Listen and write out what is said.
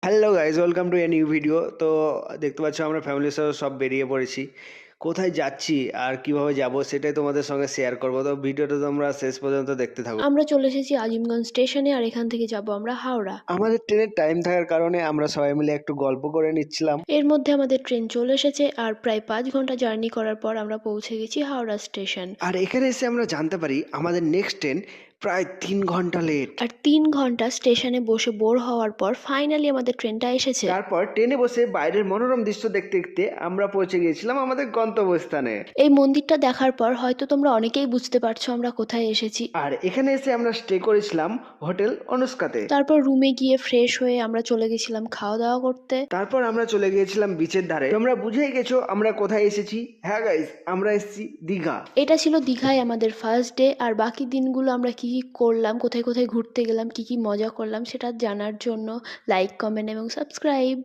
Hello guys, welcome to a new video. তো দেখতে পাচ্ছ আমরা ফ্যামিলির সাথে সব বেরিয়ে পড়েছি। কোথায় যাচ্ছি আর কিভাবে যাব সেটাই তোমাদের সঙ্গে শেয়ার করবো। তো ভিডিওটা তোমরা শেষ পর্যন্ত দেখতে থাকো। আমরা চলে এসেছি আজিমগঞ্জ স্টেশনে আর এখান থেকে যাব আমরা হাওড়া। আমাদের ট্রেনের টাইম থাকার কারণে আমরা সবাই মিলে একটু গল্প করে নিচ্ছিলাম। এর মধ্যে আমাদের ট্রেন চলে এসেছে আর প্রায় 5 ঘন্টা জার্নি করার পর আমরা পৌঁছে গেছি হাওড়া স্টেশন। আর এখানে এসে আমরা জানতে পারি আমাদের নেক্সট ট্রেন প্রায় 3 ঘন্টা লেট। আর 3 ঘন্টা স্টেশনে বসে বোর হওয়ার পর ফাইনালি আমাদের ট্রেনটা এসেছে। তারপর ট্রেনে বসে বাইরের মনোরম দৃশ্য দেখতে দেখতে আমরা পৌঁছে গিয়েছিলাম আমাদের গন্তব্যস্থানে। এই মন্দিরটা দেখার পর হয়তো তোমরা অনেকেই বুঝতে পারছো আমরা কোথায় এসেছি। আর এখানে এসে আমরা স্টে করেছিলাম হোটেল অনুষ্কাতে। তারপর রুমে গিয়ে ফ্রেশ হয়ে আমরা চলে গেছিলাম খাওয়া দাওয়া করতে। তারপর আমরা চলে গিয়েছিলাম বিচের ধারে। তোমরা বুঝেই গেছো আমরা কোথায় এসেছি। হ্যাঁ গাইস, আমরা এসেছি দীঘা। এটা ছিল দীঘায় আমাদের ফার্স্ট ডে। আর বাকি দিনগুলো আমরা কি কি করলাম, কোথায় কোথায় ঘুরতে গেলাম, কি কি মজা করলাম সেটা জানার জন্য লাইক, কমেন্ট এবং সাবস্ক্রাইব।